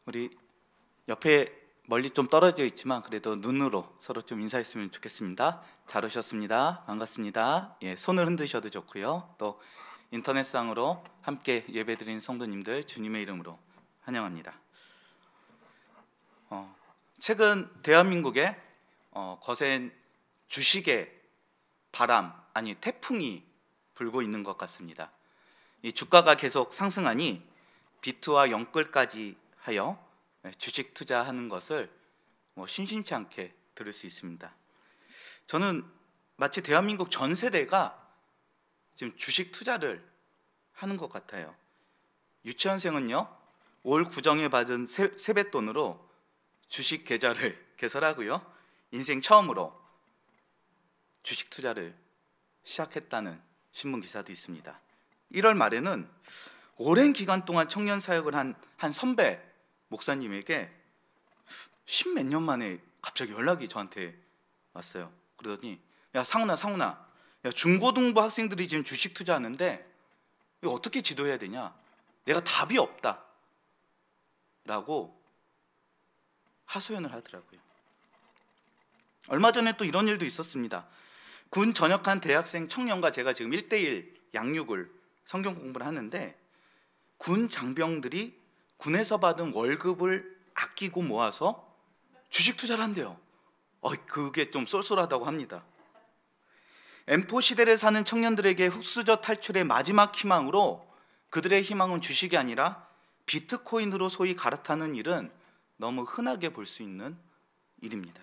우리 옆에 멀리 좀 떨어져 있지만 그래도 눈으로 서로 좀 인사했으면 좋겠습니다. 잘 오셨습니다. 반갑습니다. 손을 흔드셔도 좋고요. 또 인터넷상으로 함께 예배드리는 성도님들 주님의 이름으로 환영합니다. 최근 대한민국에 거센 주식의 바람, 아니 태풍이 불고 있는 것 같습니다. 이 주가가 계속 상승하니 비트와 영끌까지 하여 주식 투자하는 것을 심심치 않게 들을 수 있습니다. 저는 마치 대한민국 전 세대가 지금 주식 투자를 하는 것 같아요. 유치원생은요, 올 구정에 받은 세뱃돈으로 주식 계좌를 개설하고요, 인생 처음으로 주식 투자를 시작했다는 신문 기사도 있습니다. 1월 말에는 오랜 기간 동안 청년 사역을 한 선배 목사님에게 십몇 년 만에 갑자기 연락이 저한테 왔어요. 그러더니 야 상훈아, 야 중고등부 학생들이 지금 주식 투자하는데 이거 어떻게 지도해야 되냐? 내가 답이 없다 라고 하소연을 하더라고요. 얼마 전에 또 이런 일도 있었습니다. 군 전역한 대학생 청년과 제가 지금 1대1 양육을 성경 공부를 하는데, 군 장병들이 군에서 받은 월급을 아끼고 모아서 주식 투자를 한대요. 그게 좀 쏠쏠하다고 합니다. M4 시대를 사는 청년들에게 흑수저 탈출의 마지막 희망으로, 그들의 희망은 주식이 아니라 비트코인으로 소위 갈아타는 일은 너무 흔하게 볼 수 있는 일입니다.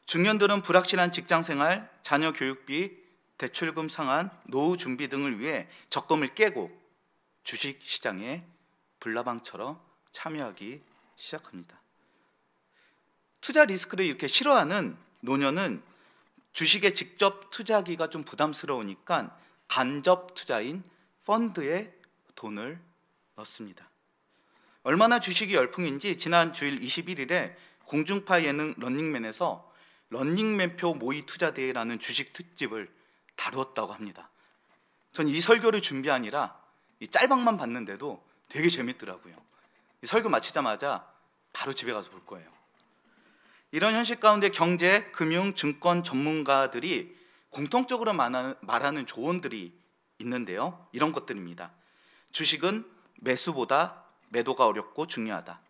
중년들은 불확실한 직장생활, 자녀 교육비, 대출금 상환, 노후 준비 등을 위해 적금을 깨고 주식 시장에 불나방처럼 참여하기 시작합니다. 투자 리스크를 이렇게 싫어하는 노년은 주식에 직접 투자하기가 좀 부담스러우니까 간접 투자인 펀드에 돈을 넣습니다. 얼마나 주식이 열풍인지 지난 주일 21일에 공중파 예능 런닝맨에서 런닝맨표 모의 투자대회라는 주식 특집을 다루었다고 합니다. 전 이 설교를 준비하니라 이 짤방만 봤는데도 되게 재밌더라고요. 이 설교 마치자마자 바로 집에 가서 볼 거예요. 이런 현실 가운데 경제, 금융, 증권 전문가들이 공통적으로 말하는 조언들이 있는데요. 이런 것들입니다. 주식은 매수보다 매도가 어렵고 중요하다.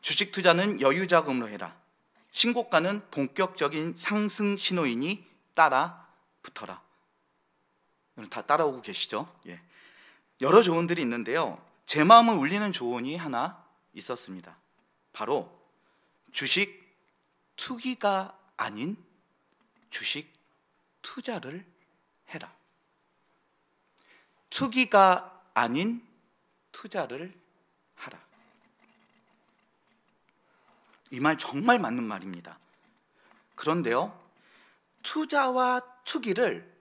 주식 투자는 여유 자금으로 해라. 신고가는 본격적인 상승 신호이니 따라 붙어라. 다 따라오고 계시죠? 여러 조언들이 있는데요. 제 마음을 울리는 조언이 하나 있었습니다. 바로 주식 투기가 아닌 주식 투자를 해라. 투기가 아닌 투자를 하라. 이 말 정말 맞는 말입니다. 그런데요, 투자와 투기를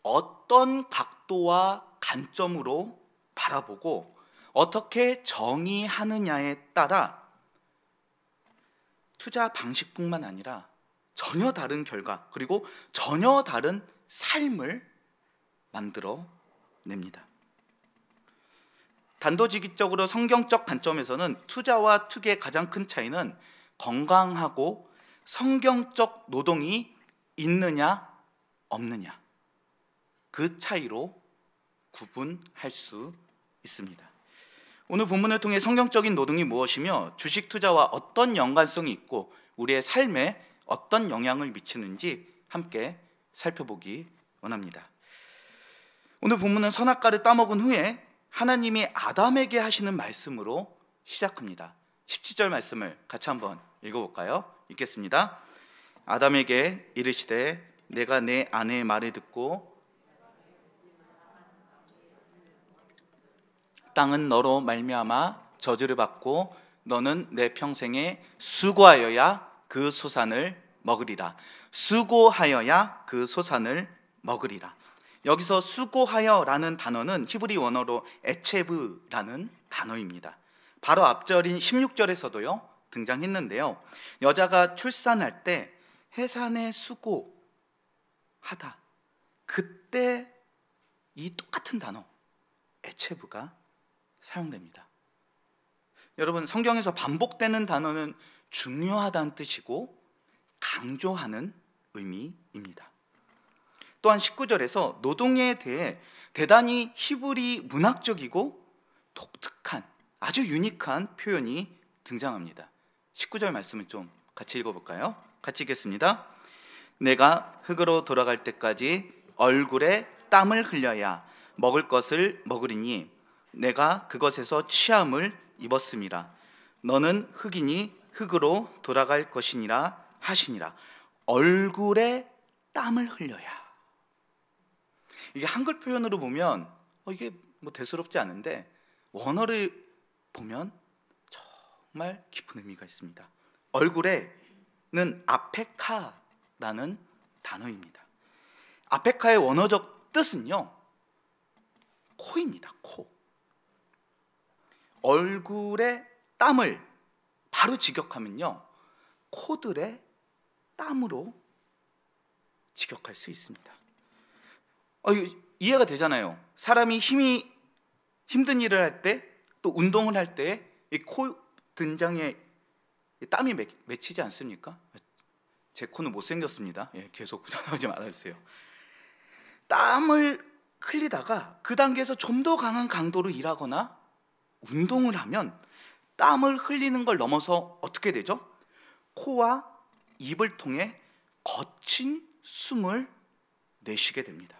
어떤 각도와 관점으로 바라보고 어떻게 정의하느냐에 따라 투자 방식뿐만 아니라 전혀 다른 결과, 그리고 전혀 다른 삶을 만들어 냅니다. 단도직입적으로 성경적 관점에서는 투자와 투기의 가장 큰 차이는 건강하고 성경적 노동이 있느냐 없느냐, 그 차이로 구분할 수 있습니다. 오늘 본문을 통해 성경적인 노동이 무엇이며 주식 투자와 어떤 연관성이 있고 우리의 삶에 어떤 영향을 미치는지 함께 살펴보기 원합니다. 오늘 본문은 선악과를 따먹은 후에 하나님이 아담에게 하시는 말씀으로 시작합니다. 17절 말씀을 같이 한번 읽어볼까요? 읽겠습니다. 아담에게 이르시되 내가 내 아내의 말을 듣고 땅은 너로 말미암아 저주를 받고 너는 내 평생에 수고하여야 그 소산을 먹으리라. 수고하여야 그 소산을 먹으리라. 여기서 수고하여라는 단어는 히브리 원어로 에체브라는 단어입니다. 바로 앞절인 16절에서도요 등장했는데요, 여자가 출산할 때 해산에 수고하다, 그때 이 똑같은 단어 에체브가 사용됩니다. 여러분, 성경에서 반복되는 단어는 중요하다는 뜻이고 강조하는 의미입니다. 또한 19절에서 노동에 대해 대단히 히브리 문학적이고 독특한 아주 유니크한 표현이 등장합니다. 19절 말씀을 좀 같이 읽어볼까요? 같이 읽겠습니다. 내가 흙으로 돌아갈 때까지 얼굴에 땀을 흘려야 먹을 것을 먹으리니 내가 그것에서 취함을 입었음이라. 너는 흙이니 흙으로 돌아갈 것이니라 하시니라. 얼굴에 땀을 흘려야. 이게 한글 표현으로 보면 이게 뭐 대수롭지 않은데 원어를 보면 정말 깊은 의미가 있습니다. 얼굴에는 아페카라는 단어입니다. 아페카의 원어적 뜻은요, 코입니다. 코. 얼굴에 땀을 바로 직역하면요, 코들의 땀으로 직역할 수 있습니다. 이해가 되잖아요. 사람이 힘든 일을 할 때, 또 운동을 할 때 이 코 등장에 땀이 맺히지 않습니까? 제 코는 못생겼습니다. 계속 부정하지 말아주세요. 땀을 흘리다가 그 단계에서 좀 더 강한 강도로 일하거나 운동을 하면 땀을 흘리는 걸 넘어서 어떻게 되죠? 코와 입을 통해 거친 숨을 내쉬게 됩니다.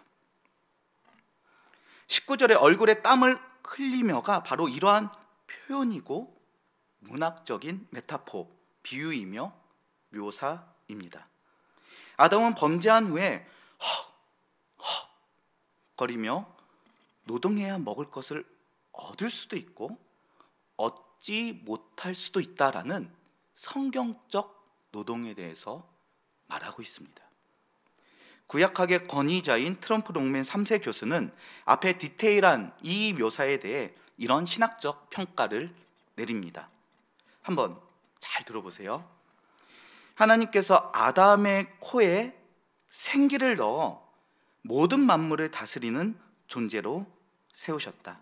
19절에 얼굴에 땀을 흘리며가 바로 이러한 표현이고 문학적인 메타포, 비유이며 묘사입니다. 아담은 범죄한 후에 헉 거리며 노동해야 먹을 것을 얻을 수도 있고 얻지 못할 수도 있다라는 성경적 노동에 대해서 말하고 있습니다. 구약학의 권위자인 트럼프 롱맨 3세 교수는 앞에 디테일한 이 묘사에 대해 이런 신학적 평가를 내립니다. 한번 잘 들어보세요. 하나님께서 아담의 코에 생기를 넣어 모든 만물을 다스리는 존재로 세우셨다.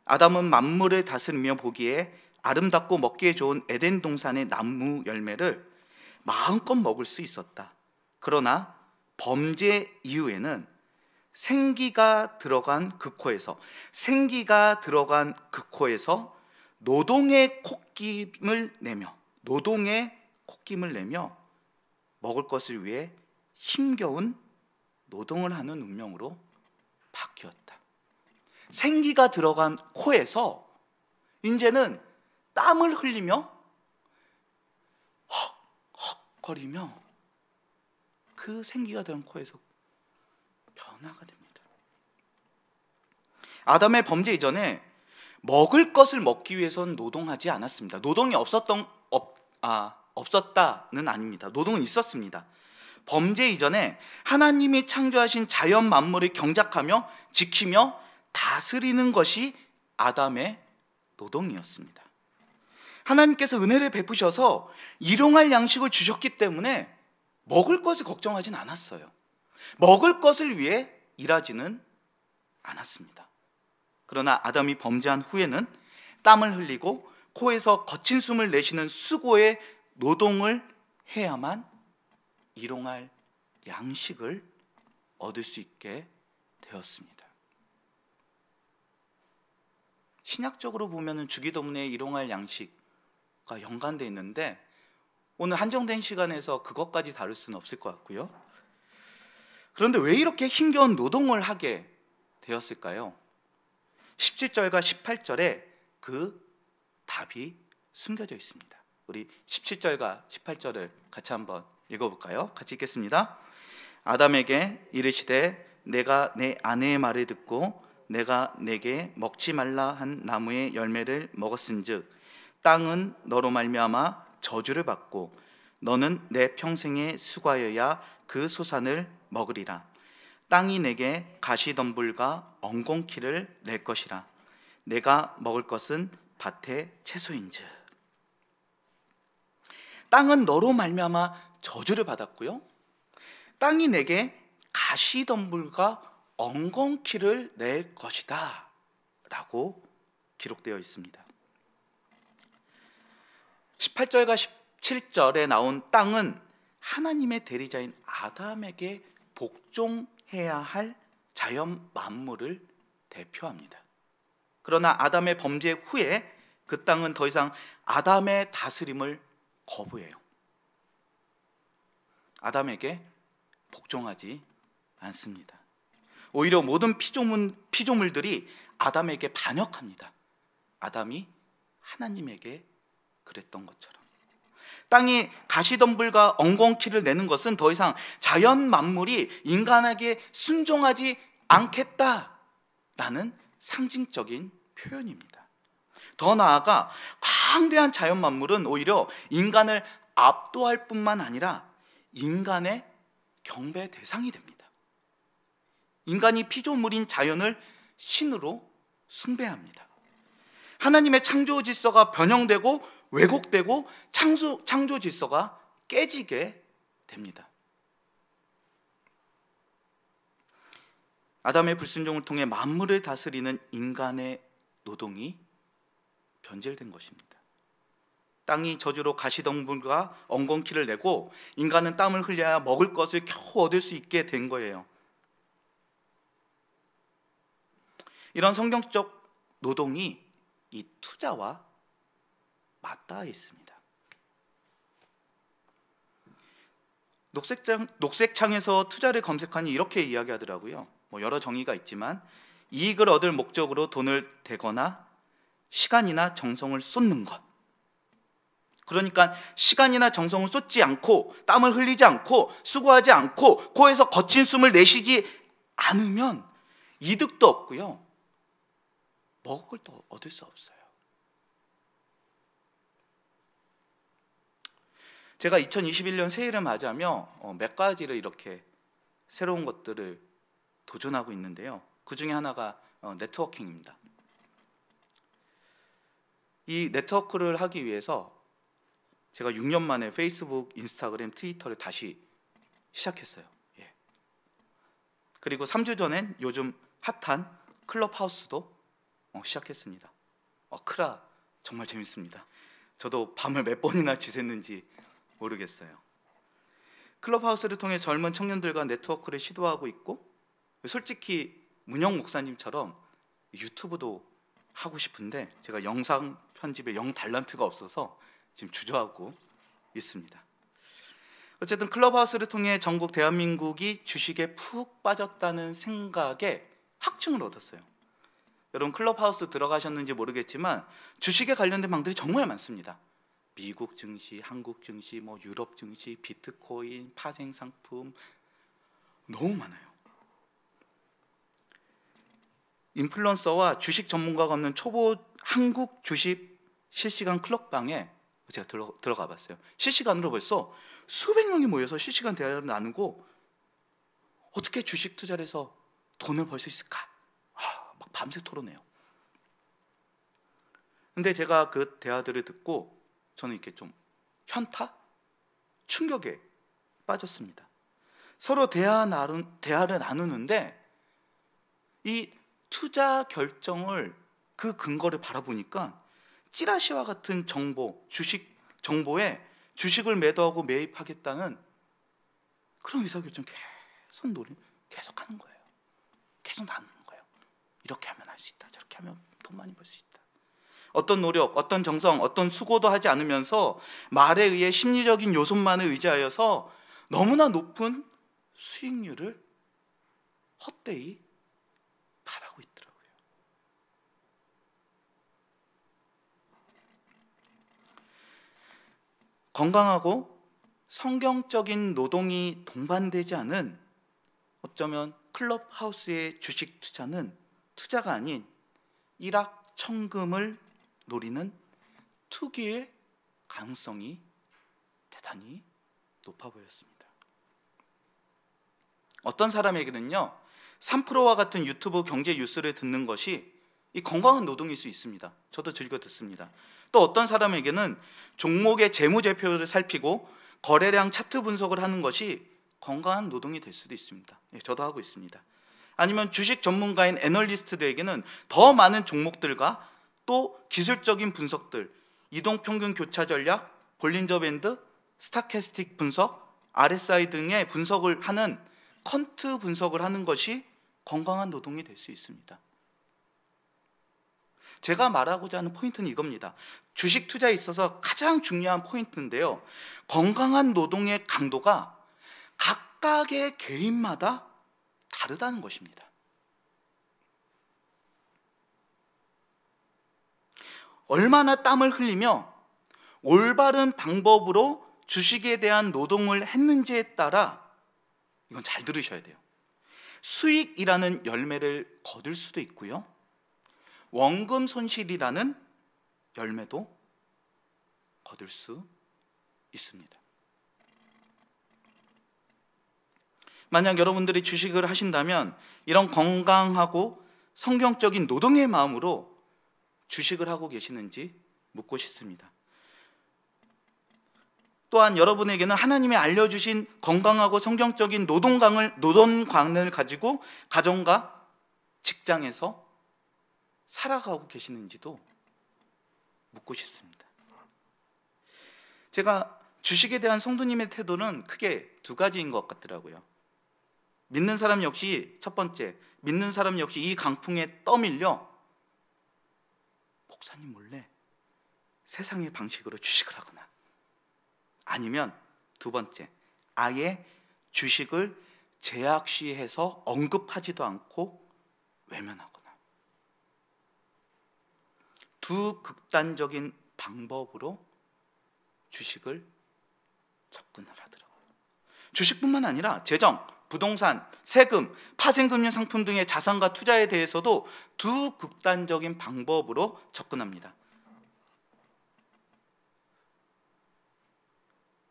아담은 만물을 다스리며 보기에 아름답고 먹기에 좋은 에덴 동산의 나무 열매를 마음껏 먹을 수 있었다. 그러나 범죄 이후에는 생기가 들어간 그 코에서 노동의 콧김을 내며 먹을 것을 위해 힘겨운 노동을 하는 운명으로 바뀌었다. 생기가 들어간 코에서 이제는 땀을 흘리며 헉헉거리며 그 생기가 들어간 코에서 변화가 됩니다. 아담의 범죄 이전에 먹을 것을 먹기 위해서는 노동하지 않았습니다. 노동이 없었다는 아닙니다. 노동은 있었습니다. 범죄 이전에 하나님이 창조하신 자연 만물을 경작하며 지키며 다스리는 것이 아담의 노동이었습니다. 하나님께서 은혜를 베푸셔서 일용할 양식을 주셨기 때문에 먹을 것을 걱정하진 않았어요. 먹을 것을 위해 일하지는 않았습니다. 그러나 아담이 범죄한 후에는 땀을 흘리고 코에서 거친 숨을 내쉬는 수고의 노동을 해야만 일용할 양식을 얻을 수 있게 되었습니다. 신약적으로 보면 주기도문에 일용할 양식과 연관되어 있는데 오늘 한정된 시간에서 그것까지 다룰 수는 없을 것 같고요. 그런데 왜 이렇게 힘겨운 노동을 하게 되었을까요? 17절과 18절에 그 답이 숨겨져 있습니다. 우리 17절과 18절을 같이 한번 읽어볼까요? 같이 읽겠습니다. 아담에게 이르시되 내가 내 아내의 말을 듣고 내가 내게 먹지 말라 한 나무의 열매를 먹었은즉 땅은 너로 말미암아 저주를 받고 너는 내 평생의 수고하여야 그 소산을 먹으리라. 땅이 내게 가시덤불과 엉겅퀴를 낼 것이라. 내가 먹을 것은 밭의 채소인즉. 땅은 너로 말미암아 저주를 받았고요, 땅이 내게 가시덤불과 엉겅퀴를 낼 것이다 라고 기록되어 있습니다. 18절과 17절에 나온 땅은 하나님의 대리자인 아담에게 복종해야 할 자연 만물을 대표합니다. 그러나 아담의 범죄 후에 그 땅은 더 이상 아담의 다스림을 거부해요. 아담에게 복종하지 않습니다. 오히려 모든 피조물들이 아담에게 반역합니다. 아담이 하나님에게 그랬던 것처럼. 땅이 가시덤불과 엉겅퀴를 내는 것은 더 이상 자연 만물이 인간에게 순종하지 않겠다라는 상징적인 표현입니다. 더 나아가 광대한 자연 만물은 오히려 인간을 압도할 뿐만 아니라 인간의 경배 대상이 됩니다. 인간이 피조물인 자연을 신으로 숭배합니다. 하나님의 창조 질서가 변형되고 왜곡되고 창조 질서가 깨지게 됩니다. 아담의 불순종을 통해 만물을 다스리는 인간의 노동이 변질된 것입니다. 땅이 저주로 가시덤불과 엉겅퀴를 내고 인간은 땀을 흘려야 먹을 것을 겨우 얻을 수 있게 된 거예요. 이런 성경적 노동이 이 투자와 맞닿아 있습니다. 녹색창에서 투자를 검색하니 이렇게 이야기하더라고요. 여러 정의가 있지만 이익을 얻을 목적으로 돈을 대거나 시간이나 정성을 쏟는 것. 그러니까 시간이나 정성을 쏟지 않고 땀을 흘리지 않고 수고하지 않고 코에서 거친 숨을 내쉬지 않으면 이득도 없고요. 먹을 걸 또 얻을 수 없어요. 제가 2021년 새해를 맞이하며 몇 가지를 이렇게 새로운 것들을 도전하고 있는데요. 그 중에 하나가 네트워킹입니다. 이 네트워크를 하기 위해서 제가 6년 만에 페이스북, 인스타그램, 트위터를 다시 시작했어요. 예. 그리고 3주 전엔 요즘 핫한 클럽하우스도 시작했습니다. 크라 정말 재밌습니다. 저도 밤을 몇 번이나 지샜는지 모르겠어요. 클럽하우스를 통해 젊은 청년들과 네트워크를 시도하고 있고, 솔직히 문영 목사님처럼 유튜브도 하고 싶은데 제가 영상 편집에 영 달란트가 없어서 지금 주저하고 있습니다. 어쨌든 클럽하우스를 통해 전국 대한민국이 주식에 푹 빠졌다는 생각에 확증을 얻었어요. 여러분 클럽하우스 들어가셨는지 모르겠지만 주식에 관련된 방들이 정말 많습니다. 미국 증시, 한국 증시, 유럽 증시, 비트코인, 파생 상품 너무 많아요. 인플루언서와 주식 전문가가 없는 초보 한국 주식 실시간 클럽방에 제가 들어가 봤어요. 실시간으로 벌써 수백 명이 모여서 실시간 대화를 나누고 어떻게 주식 투자를 해서 돈을 벌 수 있을까? 막 밤새 토론해요. 근데 제가 그 대화들을 듣고 저는 이렇게 좀 현타? 충격에 빠졌습니다. 서로 대화를 나누는데 이 투자 결정을 그 근거를 바라보니까 찌라시와 같은 정보, 주식 정보에 주식을 매도하고 매입하겠다는 그런 의사결정 계속 하는 거예요. 계속 나누는 거예요. 이렇게 하면 할 수 있다. 저렇게 하면 돈 많이 벌 수 있다. 어떤 노력, 어떤 정성, 어떤 수고도 하지 않으면서 말에 의해 심리적인 요소만을 의지하여서 너무나 높은 수익률을 헛되이 바라고 있더라고요. 건강하고 성경적인 노동이 동반되지 않은 어쩌면 클럽하우스의 주식 투자는 투자가 아닌 일확천금을 노리는 투기의 가능성이 대단히 높아 보였습니다. 어떤 사람에게는요 3프로와 같은 유튜브 경제 뉴스를 듣는 것이 이 건강한 노동일 수 있습니다. 저도 즐겨 듣습니다. 또 어떤 사람에게는 종목의 재무제표를 살피고 거래량 차트 분석을 하는 것이 건강한 노동이 될 수도 있습니다. 저도 하고 있습니다. 아니면 주식 전문가인 애널리스트들에게는 더 많은 종목들과 또 기술적인 분석들, 이동평균 교차 전략, 볼린저 밴드, 스타캐스틱 분석, RSI 등의 분석을 하는 퀀트 분석을 하는 것이 건강한 노동이 될 수 있습니다. 제가 말하고자 하는 포인트는 이겁니다. 주식 투자에 있어서 가장 중요한 포인트인데요. 건강한 노동의 강도가 각각의 개인마다 다르다는 것입니다. 얼마나 땀을 흘리며 올바른 방법으로 주식에 대한 노동을 했는지에 따라, 이건 잘 들으셔야 돼요, 수익이라는 열매를 거둘 수도 있고요, 원금 손실이라는 열매도 거둘 수 있습니다. 만약 여러분들이 주식을 하신다면 이런 건강하고 성경적인 노동의 마음으로 주식을 하고 계시는지 묻고 싶습니다. 또한 여러분에게는 하나님이 알려주신 건강하고 성경적인 노동관을 가지고 가정과 직장에서 살아가고 계시는지도 묻고 싶습니다. 제가 주식에 대한 성도님의 태도는 크게 두 가지인 것 같더라고요. 믿는 사람 역시, 첫 번째, 믿는 사람 역시 이 강풍에 떠밀려 목사님 몰래 세상의 방식으로 주식을 하거나, 아니면 두 번째, 아예 주식을 제약시해서 언급하지도 않고 외면하거나, 두 극단적인 방법으로 주식을 접근을 하더라고요. 주식뿐만 아니라 재정, 부동산, 세금, 파생금융 상품 등의 자산과 투자에 대해서도 두 극단적인 방법으로 접근합니다.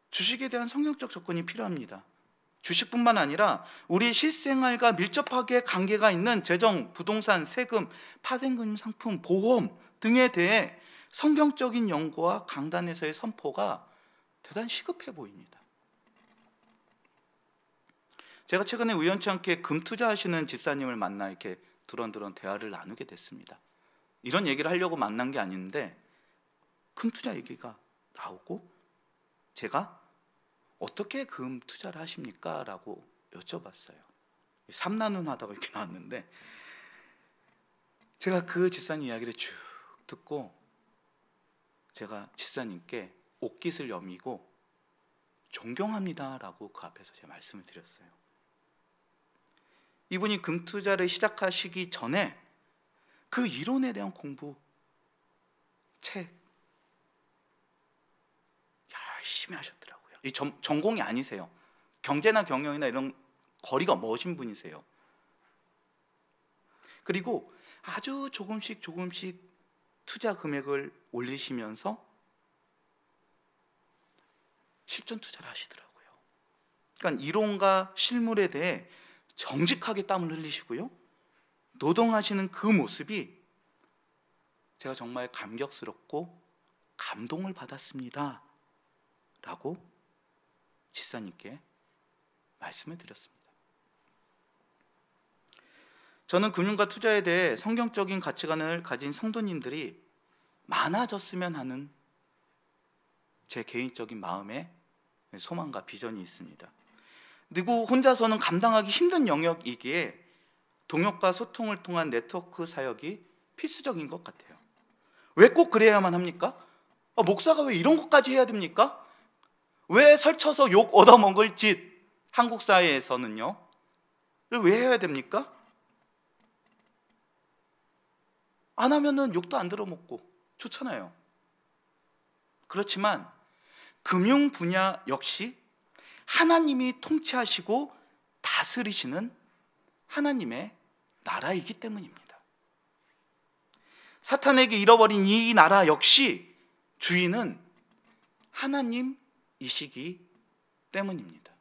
주식에 대한 성경적 접근이 필요합니다. 주식뿐만 아니라 우리 실생활과 밀접하게 관계가 있는 재정, 부동산, 세금, 파생금융 상품, 보험 등에 대해 성경적인 연구와 강단에서의 선포가 대단히 시급해 보입니다. 제가 최근에 우연치 않게 금 투자하시는 집사님을 만나 이렇게 두런두런 대화를 나누게 됐습니다. 이런 얘기를 하려고 만난 게 아닌데 금 투자 얘기가 나오고, 제가 어떻게 금 투자를 하십니까? 라고 여쭤봤어요. 3나눔 하다가 이렇게 나왔는데, 제가 그 집사님 이야기를 쭉 듣고 제가 집사님께 옷깃을 여미고 존경합니다 라고 그 앞에서 제가 말씀을 드렸어요. 이분이 금 투자를 시작하시기 전에 그 이론에 대한 공부, 책 열심히 하셨더라고요. 이 전공이 아니세요. 경제나 경영이나 이런 거리가 먼신 분이세요. 그리고 아주 조금씩 투자 금액을 올리시면서 실전 투자를 하시더라고요. 그러니까 이론과 실물에 대해 정직하게 땀을 흘리시고요, 노동하시는 그 모습이 제가 정말 감격스럽고 감동을 받았습니다 라고 집사님께 말씀을 드렸습니다. 저는 금융과 투자에 대해 성경적인 가치관을 가진 성도님들이 많아졌으면 하는 제 개인적인 마음의 소망과 비전이 있습니다. 누구 혼자서는 감당하기 힘든 영역이기에 동역과 소통을 통한 네트워크 사역이 필수적인 것 같아요. 왜 꼭 그래야만 합니까? 목사가 왜 이런 것까지 해야 됩니까? 왜 설쳐서 욕 얻어먹을 짓, 한국 사회에서는요, 왜 해야 됩니까? 안 하면은 욕도 안 들어먹고 좋잖아요. 그렇지만 금융 분야 역시 하나님이 통치하시고 다스리시는 하나님의 나라이기 때문입니다. 사탄에게 잃어버린 이 나라 역시 주인은 하나님이시기 때문입니다.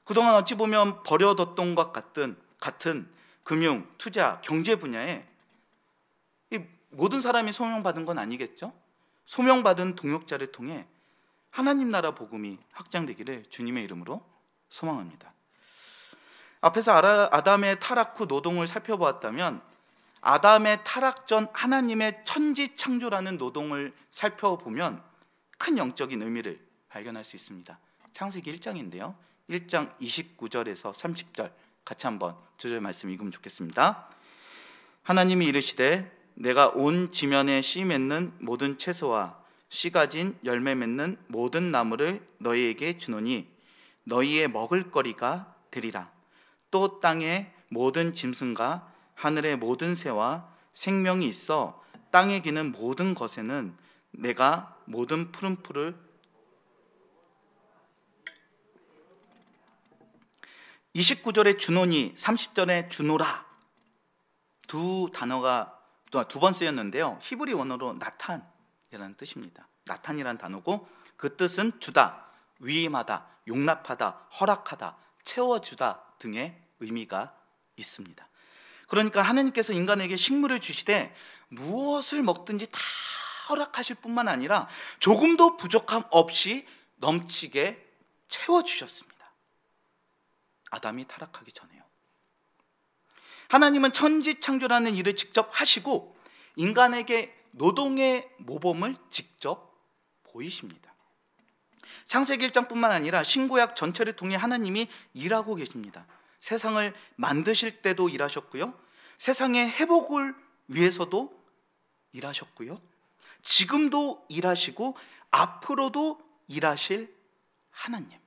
그동안 어찌 보면 버려뒀던 것 같은 금융, 투자, 경제 분야에 이 모든 사람이 소명받은 건 아니겠죠? 소명받은 동역자를 통해 하나님 나라 복음이 확장되기를 주님의 이름으로 소망합니다. 앞에서 아담의 타락 후 노동을 살펴보았다면 아담의 타락 전 하나님의 천지 창조라는 노동을 살펴보면 큰 영적인 의미를 발견할 수 있습니다. 창세기 1장인데요. 1장 29절에서 30절 같이 한번 두 절 말씀 읽으면 좋겠습니다. 하나님이 이르시되 내가 온 지면에 씨 맺는 모든 채소와 씨 가진 열매 맺는 모든 나무를 너희에게 주노니 너희의 먹을거리가 되리라. 또 땅의 모든 짐승과 하늘의 모든 새와 생명이 있어 땅에 기는 모든 것에는 내가 모든 푸른 풀을 29절에 주노니 30절에 주노라 두 단어가 두 번 쓰였는데요. 히브리 원어로 나탄이라는 뜻입니다. 나탄이라는 단어고 그 뜻은 주다, 위임하다, 용납하다, 허락하다, 채워주다 등의 의미가 있습니다. 그러니까 하나님께서 인간에게 식물을 주시되 무엇을 먹든지 다 허락하실 뿐만 아니라 조금도 부족함 없이 넘치게 채워주셨습니다. 아담이 타락하기 전에요. 하나님은 천지창조라는 일을 직접 하시고 인간에게 노동의 모범을 직접 보이십니다. 창세기 1장뿐만 아니라 신구약 전체를 통해 하나님이 일하고 계십니다. 세상을 만드실 때도 일하셨고요, 세상의 회복을 위해서도 일하셨고요, 지금도 일하시고 앞으로도 일하실 하나님.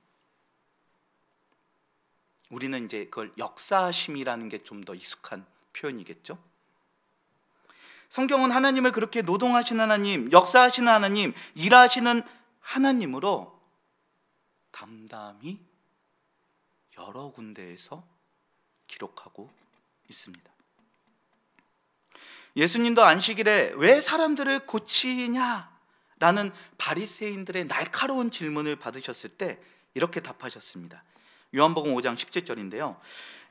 우리는 이제 그걸 역사심이라는 게 좀 더 익숙한 표현이겠죠. 성경은 하나님을 그렇게 노동하시는 하나님, 역사하시는 하나님, 일하시는 하나님으로 담담히 여러 군데에서 기록하고 있습니다. 예수님도 안식일에 왜 사람들을 고치냐라는 바리새인들의 날카로운 질문을 받으셨을 때 이렇게 답하셨습니다. 요한복음 5장 17절인데요.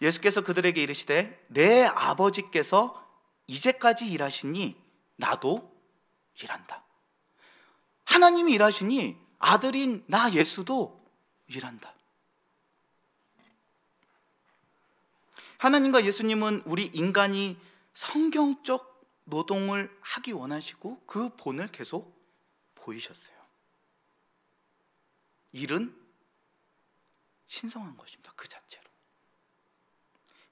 예수께서 그들에게 이르시되 내 아버지께서 이제까지 일하시니 나도 일한다. 하나님이 일하시니 아들인 나 예수도 일한다. 하나님과 예수님은 우리 인간이 성경적 노동을 하기 원하시고 그 본을 계속 보이셨어요. 일은 신성한 것입니다. 그 자체로.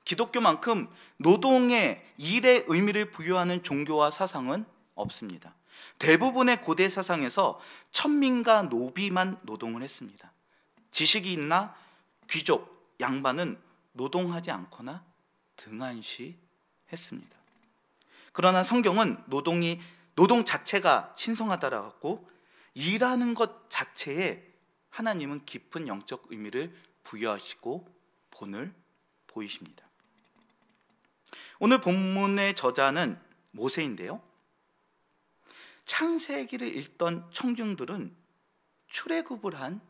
기독교만큼 노동의 일의 의미를 부여하는 종교와 사상은 없습니다. 대부분의 고대 사상에서 천민과 노비만 노동을 했습니다. 지식이 있나 귀족, 양반은 노동하지 않거나 등한시했습니다. 그러나 성경은 노동 자체가 신성하다라고 일하는 것 자체에 하나님은 깊은 영적 의미를 부여하시고 본을 보이십니다. 오늘 본문의 저자는 모세인데요. 창세기를 읽던 청중들은 출애굽을 한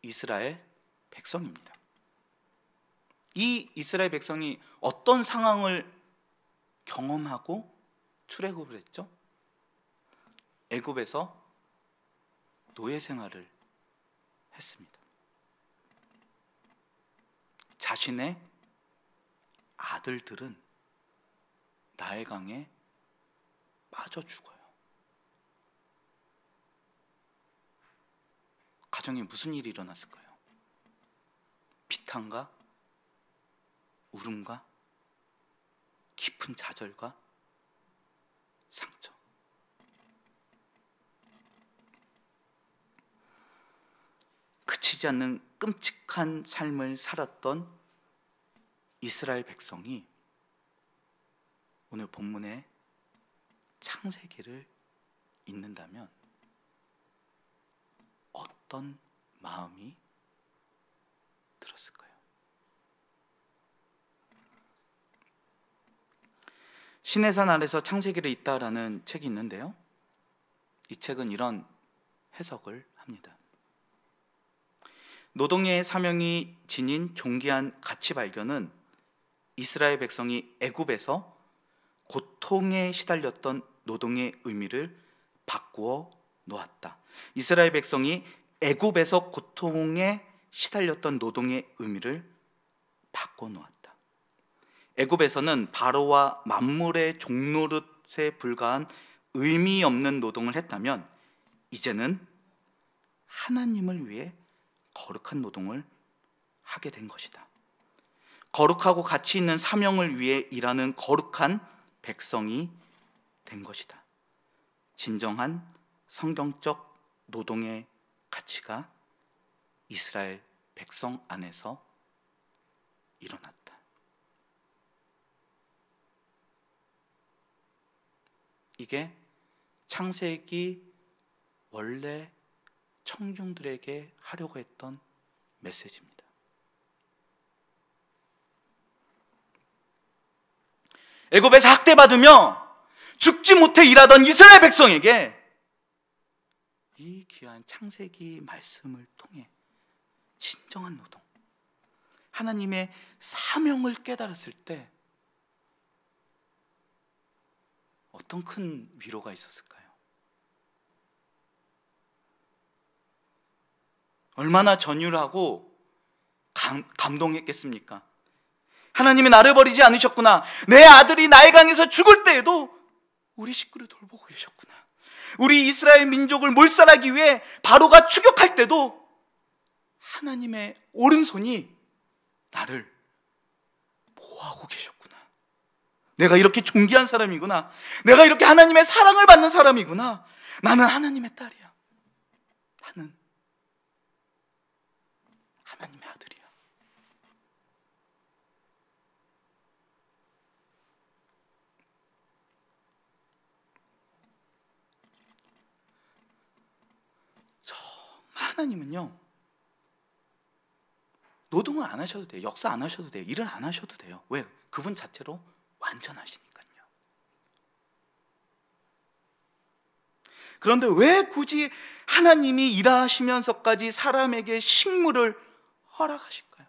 이스라엘 백성입니다. 이 이스라엘 백성이 어떤 상황을 경험하고 출애굽을 했죠? 애굽에서 노예 생활을 했습니다. 자신의 아들들은 나일강에 빠져 죽어요. 가정에 무슨 일이 일어났을까요? 비탄과 울음과 깊은 좌절과 상처. 그치지 않는 끔찍한 삶을 살았던 이스라엘 백성이 오늘 본문의 창세기를 읽는다면 어떤 마음이 들었을까요? 시내산 아래서 창세기를 읽다라는 책이 있는데요. 이 책은 이런 해석을 합니다. 노동의 사명이 지닌 존귀한 가치 발견은 이스라엘 백성이 애굽에서 고통에 시달렸던 노동의 의미를 바꾸어 놓았다. 이스라엘 백성이 애굽에서 고통에 시달렸던 노동의 의미를 바꿔 놓았다. 애굽에서는 바로와 만물의 종노릇에 불과한 의미 없는 노동을 했다면 이제는 하나님을 위해 거룩한 노동을 하게 된 것이다. 거룩하고 가치 있는 사명을 위해 일하는 거룩한 백성이 된 것이다. 진정한 성경적 노동의 가치가 이스라엘 백성 안에서 일어났다. 이게 창세기 원래 청중들에게 하려고 했던 메시지입니다. 애굽에서 학대받으며 죽지 못해 일하던 이스라엘 백성에게 이 귀한 창세기 말씀을 통해 진정한 노동, 하나님의 사명을 깨달았을 때 어떤 큰 위로가 있었을까요? 얼마나 전율하고 감동했겠습니까? 하나님이 나를 버리지 않으셨구나. 내 아들이 나의 강에서 죽을 때에도 우리 식구를 돌보고 계셨구나. 우리 이스라엘 민족을 몰살하기 위해 바로가 추격할 때도 하나님의 오른손이 나를 보호하고 계셨구나. 내가 이렇게 존귀한 사람이구나. 내가 이렇게 하나님의 사랑을 받는 사람이구나. 나는 하나님의 딸이야. 나는 하나님의 아들이야. 정말 하나님은요, 노동을 안 하셔도 돼요. 역사 안 하셔도 돼요. 일을 안 하셔도 돼요. 왜? 그분 자체로 완전하시니까요. 그런데 왜 굳이 하나님이 일하시면서까지 사람에게 식물을 허락하실까요?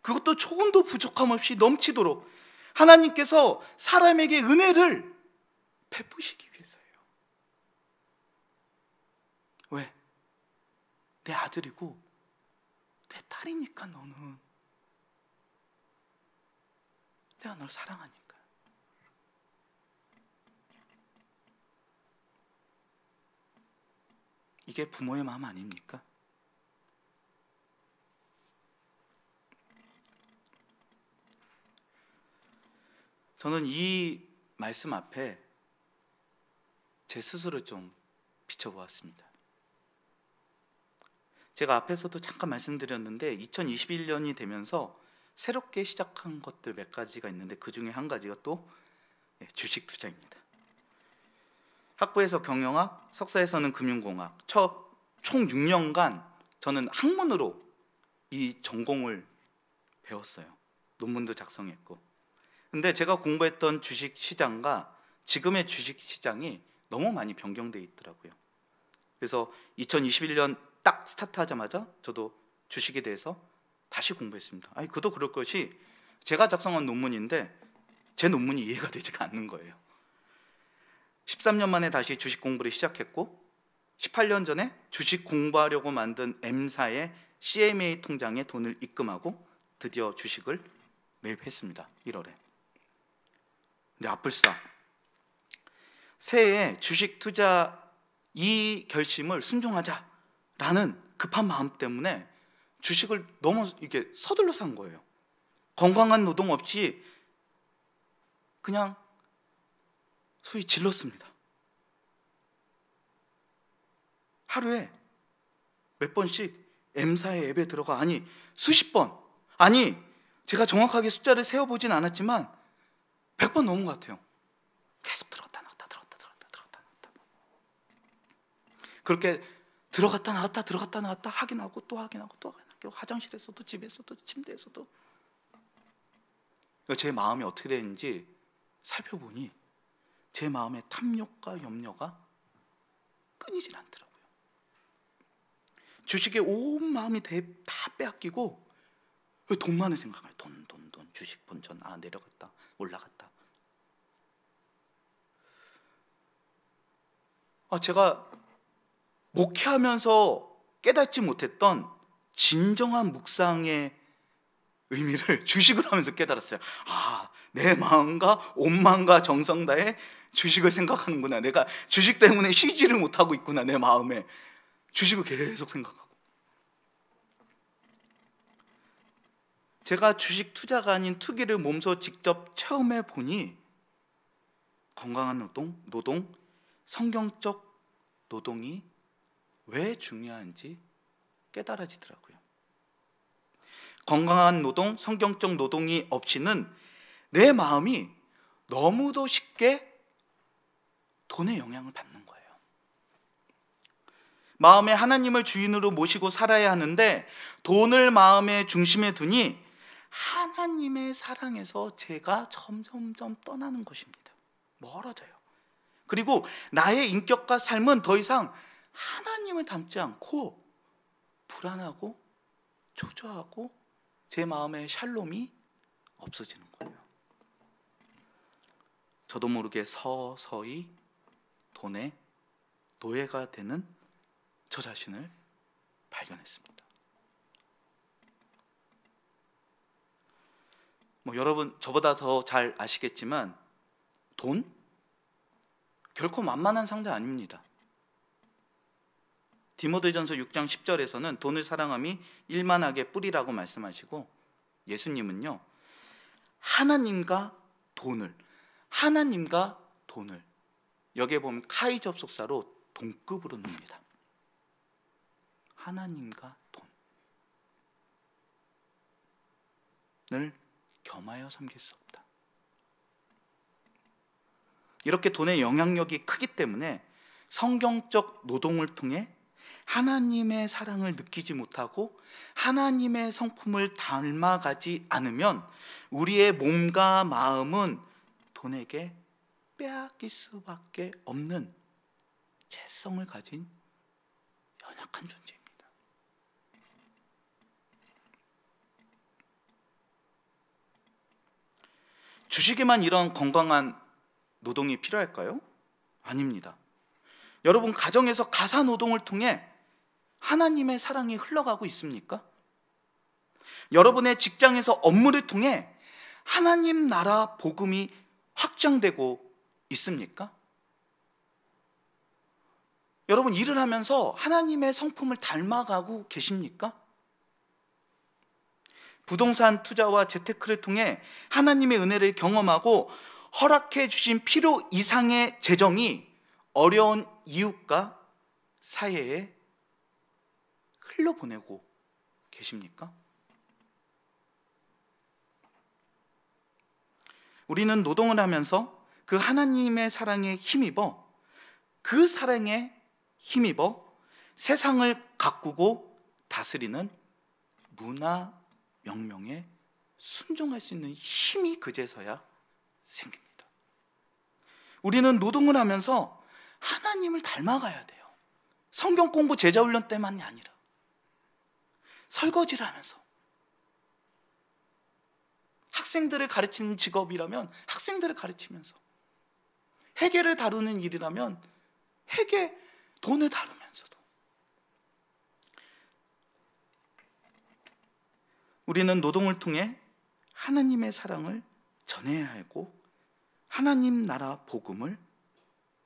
그것도 조금도 부족함 없이 넘치도록 하나님께서 사람에게 은혜를 베푸시기 위해서예요. 왜? 내 아들이고 내 딸이니까 너는 내가 널 사랑하니까. 이게 부모의 마음 아닙니까? 저는 이 말씀 앞에 제 스스로 좀 비춰보았습니다. 제가 앞에서도 잠깐 말씀드렸는데 2021년이 되면서 새롭게 시작한 것들 몇 가지가 있는데 그 중에 한 가지가 또 주식 투자입니다. 학부에서 경영학, 석사에서는 금융공학, 총 6년간 저는 학문으로 이 전공을 배웠어요. 논문도 작성했고. 근데 제가 공부했던 주식 시장과 지금의 주식 시장이 너무 많이 변경되어 있더라고요. 그래서 2021년 딱 스타트하자마자 저도 주식에 대해서 다시 공부했습니다. 아니, 그도 그럴 것이 제가 작성한 논문인데 제 논문이 이해가 되지가 않는 거예요. 13년 만에 다시 주식 공부를 시작했고 18년 전에 주식 공부하려고 만든 M사의 CMA 통장에 돈을 입금하고 드디어 주식을 매입했습니다. 1월에. 근데 앞불싸 새해에 주식 투자 이 결심을 순종하자라는 급한 마음 때문에 주식을 너무 이게 서둘러 산 거예요. 건강한 노동 없이 그냥 소위 질렀습니다. 하루에 몇 번씩 M사의 앱에 들어가, 아니 수십 번, 아니 제가 정확하게 숫자를 세어보진 않았지만 100번 넘은 것 같아요. 계속 들어갔다 나왔다 들어갔다 나왔다 그렇게 들어갔다 나왔다 확인하고 또 확인하고 또 확인하고 화장실에서도 집에서도 침대에서도 제 마음이 어떻게 되는지 살펴보니 제 마음의 탐욕과 염려가 끊이질 않더라고요. 주식에 온 마음이 다 빼앗기고 돈만을 생각해요. 돈, 주식 본전, 내려갔다 올라갔다. 제가 목회하면서 깨닫지 못했던 진정한 묵상의 의미를 주식을 하면서 깨달았어요. 아, 내 마음과 온 마음과 정성 다해 주식을 생각하는구나. 내가 주식 때문에 쉬지를 못하고 있구나. 내 마음에 주식을 계속 생각하고. 제가 주식 투자가 아닌 투기를 몸소 직접 체험해 보니 건강한 노동, 성경적 노동이 왜 중요한지 깨달아지더라고요. 건강한 노동, 성경적 노동이 없이는 내 마음이 너무도 쉽게 돈의 영향을 받는 거예요. 마음에 하나님을 주인으로 모시고 살아야 하는데 돈을 마음의 중심에 두니 하나님의 사랑에서 제가 점점점 떠나는 것입니다. 멀어져요. 그리고 나의 인격과 삶은 더 이상 하나님을 닮지 않고 불안하고 초조하고 제 마음의 샬롬이 없어지는 거예요. 저도 모르게 서서히 돈의 노예가 되는 저 자신을 발견했습니다. 여러분 저보다 더 잘 아시겠지만 돈? 결코 만만한 상대 아닙니다. 디모데전서 6장 10절에서는 돈을 사랑함이 일만하게 뿌리라고 말씀하시고 예수님은요 하나님과 돈을 여기에 보면 카이 접속사로 동급으로 놉니다. 하나님과 돈을 겸하여 섬길 수 없다. 이렇게 돈의 영향력이 크기 때문에 성경적 노동을 통해 하나님의 사랑을 느끼지 못하고 하나님의 성품을 닮아가지 않으면 우리의 몸과 마음은 돈에게 빼앗길 수밖에 없는 죄성을 가진 연약한 존재입니다. 주식에만 이런 건강한 노동이 필요할까요? 아닙니다. 여러분 가정에서 가사 노동을 통해 하나님의 사랑이 흘러가고 있습니까? 여러분의 직장에서 업무를 통해 하나님 나라 복음이 확장되고 있습니까? 여러분 일을 하면서 하나님의 성품을 닮아가고 계십니까? 부동산 투자와 재테크를 통해 하나님의 은혜를 경험하고 허락해 주신 필요 이상의 재정이 어려운 이웃과 사회에 흘려보내고 계십니까? 우리는 노동을 하면서 그 하나님의 사랑에 힘입어 그 사랑에 힘입어 세상을 가꾸고 다스리는 문화 명령에 순종할 수 있는 힘이 그제서야 생깁니다. 우리는 노동을 하면서 하나님을 닮아가야 돼요. 성경 공부 제자 훈련 때만이 아니라 설거지를 하면서 학생들을 가르치는 직업이라면 학생들을 가르치면서 회계를 다루는 일이라면 회계 돈을 다루면서도 우리는 노동을 통해 하나님의 사랑을 전해야 하고 하나님 나라 복음을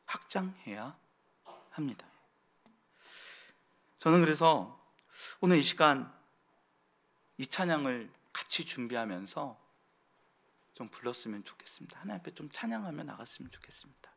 확장해야 합니다. 저는 그래서 오늘 이 시간 이 찬양을 같이 준비하면서 좀 불렀으면 좋겠습니다. 하나님 앞에 좀 찬양하며 나갔으면 좋겠습니다.